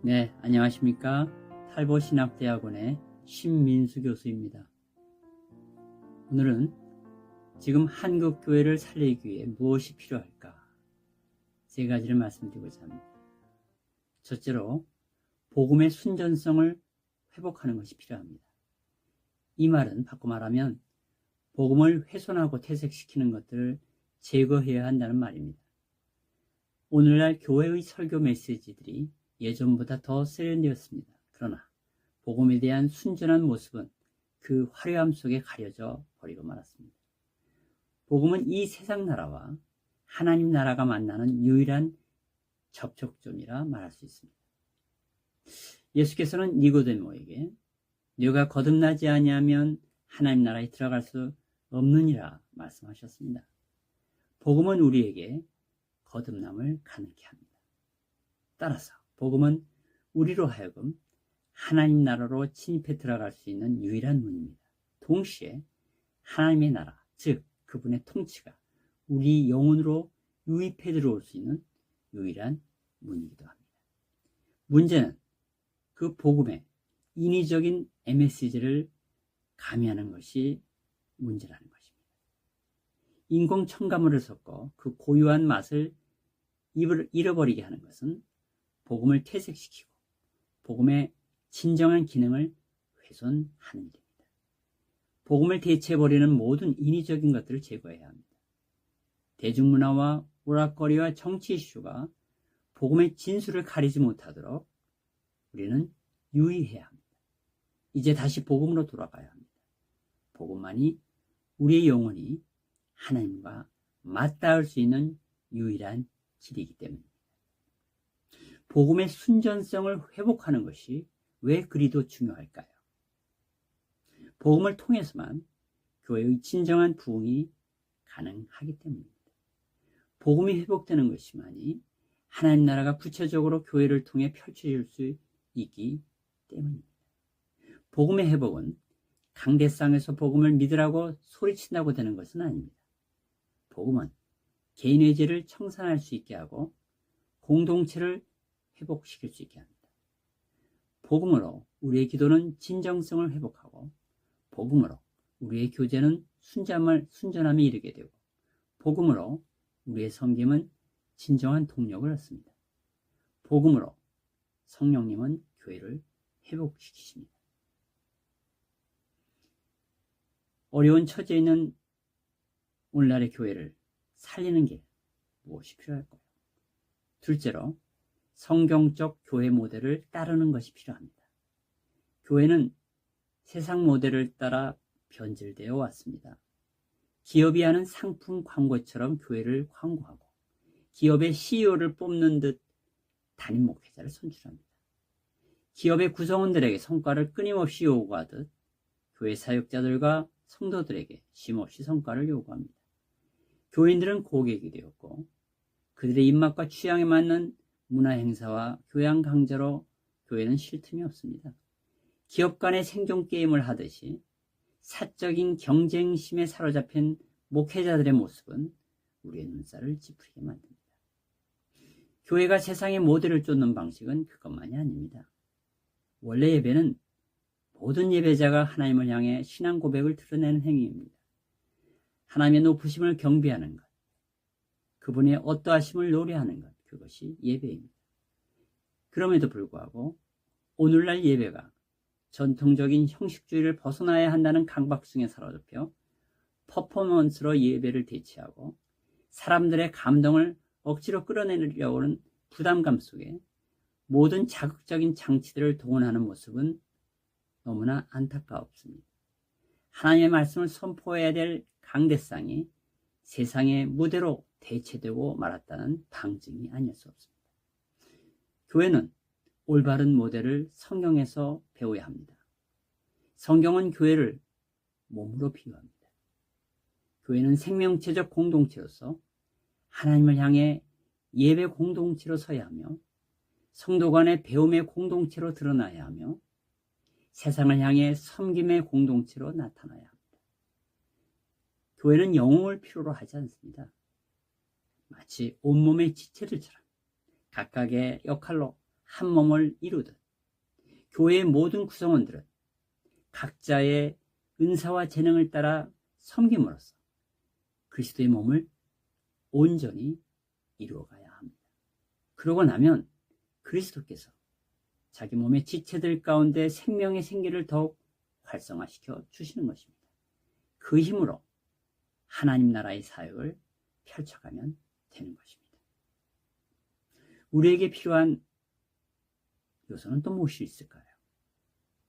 네, 안녕하십니까. 탈보신학대학원의 신민수 교수입니다. 오늘은 지금 한국교회를 살리기 위해 무엇이 필요할까? 세 가지를 말씀드리고자 합니다. 첫째로, 복음의 순전성을 회복하는 것이 필요합니다. 이 말은 바꿔 말하면 복음을 훼손하고 퇴색시키는 것들을 제거해야 한다는 말입니다. 오늘날 교회의 설교 메시지들이 예전보다 더 세련되었습니다. 그러나 복음에 대한 순전한 모습은 그 화려함 속에 가려져 버리고 말았습니다. 복음은 이 세상 나라와 하나님 나라가 만나는 유일한 접촉점이라 말할 수 있습니다. 예수께서는 니고데모에게 네가 거듭나지 아니하면 하나님 나라에 들어갈 수 없느니라 말씀하셨습니다. 복음은 우리에게 거듭남을 가능케 합니다. 따라서 복음은 우리로 하여금 하나님 나라로 진입해 들어갈 수 있는 유일한 문입니다. 동시에 하나님의 나라, 즉 그분의 통치가 우리 영혼으로 유입해 들어올 수 있는 유일한 문이기도 합니다. 문제는 그 복음의 인위적인 메시지를 가미하는 것이 문제라는 것입니다. 인공 첨가물을 섞어 그 고유한 맛을 잃어버리게 하는 것은 복음을 퇴색시키고 복음의 진정한 기능을 훼손하는 일입니다. 복음을 대체해버리는 모든 인위적인 것들을 제거해야 합니다. 대중문화와 오락거리와 정치 이슈가 복음의 진수를 가리지 못하도록 우리는 유의해야 합니다. 이제 다시 복음으로 돌아가야 합니다. 복음만이 우리의 영혼이 하나님과 맞닿을 수 있는 유일한 길이기 때문입니다. 복음의 순전성을 회복하는 것이 왜 그리도 중요할까요? 복음을 통해서만 교회의 진정한 부흥이 가능하기 때문입니다. 복음이 회복되는 것이만이 하나님 나라가 구체적으로 교회를 통해 펼쳐질 수 있기 때문입니다. 복음의 회복은 강대상에서 복음을 믿으라고 소리친다고 되는 것은 아닙니다. 복음은 개인의 죄를 청산할 수 있게 하고 공동체를 회복시킬 수 있게 합니다. 복음으로 우리의 기도는 진정성을 회복하고 복음으로 우리의 교제는 순전함에 이르게 되고 복음으로 우리의 섬김은 진정한 동력을 얻습니다. 복음으로 성령님은 교회를 회복시키십니다. 어려운 처지에 있는 오늘날의 교회를 살리는 게 무엇이 필요할까요? 둘째로 성경적 교회 모델을 따르는 것이 필요합니다. 교회는 세상 모델을 따라 변질되어 왔습니다. 기업이 하는 상품 광고처럼 교회를 광고하고 기업의 CEO를 뽑는 듯 담임 목회자를 선출합니다. 기업의 구성원들에게 성과를 끊임없이 요구하듯 교회 사역자들과 성도들에게 쉼없이 성과를 요구합니다. 교인들은 고객이 되었고 그들의 입맛과 취향에 맞는 문화 행사와 교양 강좌로 교회는 쉴 틈이 없습니다. 기업 간의 생존 게임을 하듯이 사적인 경쟁심에 사로잡힌 목회자들의 모습은 우리의 눈살을 찌푸리게 만듭니다. 교회가 세상의 모델을 쫓는 방식은 그것만이 아닙니다. 원래 예배는 모든 예배자가 하나님을 향해 신앙 고백을 드러내는 행위입니다. 하나님의 높으심을 경배하는 것, 그분의 어떠하심을 노래하는 것, 그것이 예배입니다. 그럼에도 불구하고 오늘날 예배가 전통적인 형식주의를 벗어나야 한다는 강박성에 사로잡혀 퍼포먼스로 예배를 대체하고 사람들의 감동을 억지로 끌어내려고 하는 부담감 속에 모든 자극적인 장치들을 동원하는 모습은 너무나 안타까웠습니다. 하나님의 말씀을 선포해야 될 강대상이 세상의 무대로 대체되고 말았다는 방증이 아닐 수 없습니다. 교회는 올바른 모델을 성경에서 배워야 합니다. 성경은 교회를 몸으로 비유합니다. 교회는 생명체적 공동체로서 하나님을 향해 예배 공동체로 서야 하며 성도 간의 배움의 공동체로 드러나야 하며 세상을 향해 섬김의 공동체로 나타나야 합니다. 교회는 영웅을 필요로 하지 않습니다. 마치 온몸의 지체들처럼 각각의 역할로 한 몸을 이루듯 교회의 모든 구성원들은 각자의 은사와 재능을 따라 섬김으로써 그리스도의 몸을 온전히 이루어가야 합니다. 그러고 나면 그리스도께서 자기 몸의 지체들 가운데 생명의 생기를 더욱 활성화시켜 주시는 것입니다. 그 힘으로 하나님 나라의 사역을 펼쳐가면 되는 것입니다. 우리에게 필요한 요소는 또 무엇이 있을까요?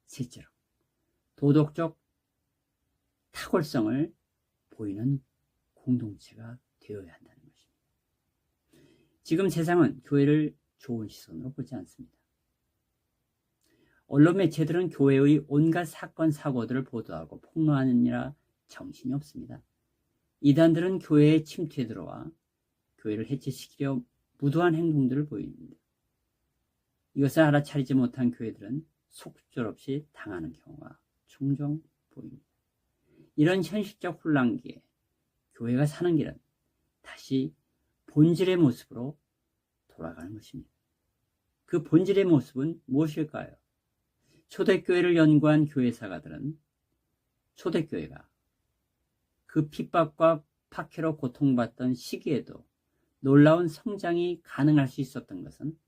셋째로, 도덕적 탁월성을 보이는 공동체가 되어야 한다는 것입니다. 지금 세상은 교회를 좋은 시선으로 보지 않습니다. 언론 매체들은 교회의 온갖 사건, 사고들을 보도하고 폭로하느니라 정신이 없습니다. 이단들은 교회에 침투해 들어와 교회를 해체시키려 무도한 행동들을 보입니다. 이것을 알아차리지 못한 교회들은 속절없이 당하는 경우가 종종 보입니다. 이런 현실적 혼란기에 교회가 사는 길은 다시 본질의 모습으로 돌아가는 것입니다. 그 본질의 모습은 무엇일까요? 초대교회를 연구한 교회사가들은 초대교회가 그 핍박과 박해로 고통받던 시기에도 놀라운 성장이 가능할 수 있었던 것은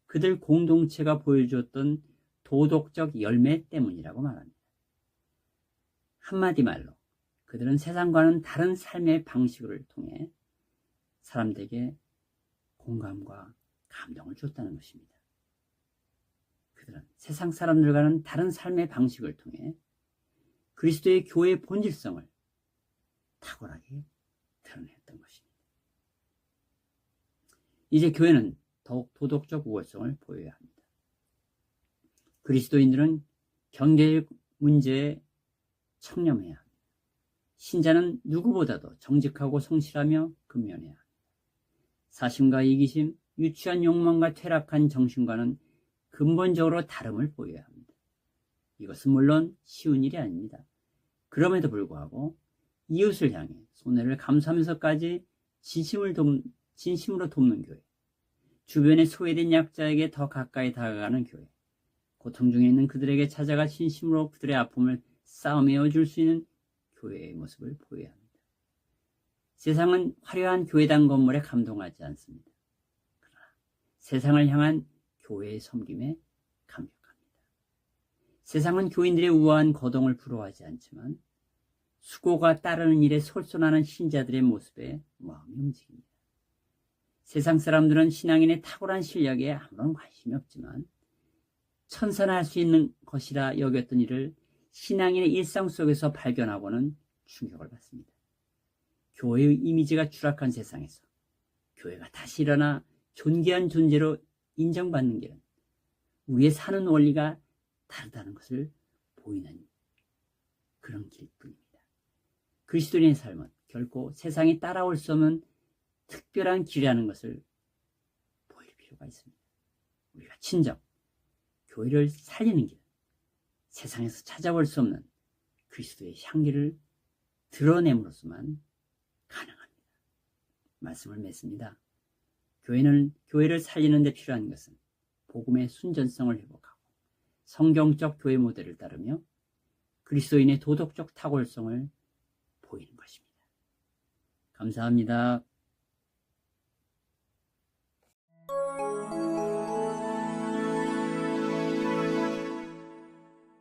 그들 공동체가 보여주었던 도덕적 열매 때문이라고 말합니다. 한마디 말로 그들은 세상과는 다른 삶의 방식을 통해 사람들에게 공감과 감동을 줬다는 것입니다. 그들은 세상 사람들과는 다른 삶의 방식을 통해 그리스도의 교회의 본질성을 탁월하게 드러냈던 것입니다. 이제 교회는 더욱 도덕적 우월성을 보여야 합니다. 그리스도인들은 경제적 문제에 청렴해야 합니다. 신자는 누구보다도 정직하고 성실하며 근면해야 합니다. 사심과 이기심, 유치한 욕망과 퇴락한 정신과는 근본적으로 다름을 보여야 합니다. 이것은 물론 쉬운 일이 아닙니다. 그럼에도 불구하고 이웃을 향해 손해를 감수하면서까지 진심으로 돕는 교회, 주변에 소외된 약자에게 더 가까이 다가가는 교회, 고통 중에 있는 그들에게 찾아가 진심으로 그들의 아픔을 싸매어 줄 수 있는 교회의 모습을 보여야 합니다. 세상은 화려한 교회당 건물에 감동하지 않습니다. 그러나 세상을 향한 교회의 섬김에 감격합니다. 세상은 교인들의 우아한 거동을 부러워하지 않지만 수고가 따르는 일에 솔선하는 신자들의 모습에 마음이 움직입니다. 세상 사람들은 신앙인의 탁월한 실력에 아무런 관심이 없지만 천선할 수 있는 것이라 여겼던 일을 신앙인의 일상 속에서 발견하고는 충격을 받습니다. 교회의 이미지가 추락한 세상에서 교회가 다시 일어나 존귀한 존재로 인정받는 길은 우리의 사는 원리가 다르다는 것을 보이는 그런 길뿐입니다. 그리스도인의 삶은 결코 세상이 따라올 수 없는 특별한 길이라는 것을 보일 필요가 있습니다. 우리가 친정 교회를 살리는 길은 세상에서 찾아볼 수 없는 그리스도의 향기를 드러냄으로써만 가능합니다. 말씀을 맺습니다. 교회를 살리는 데 필요한 것은 복음의 순전성을 회복하고 성경적 교회 모델을 따르며 그리스도인의 도덕적 탁월성을 보이는 것입니다. 감사합니다.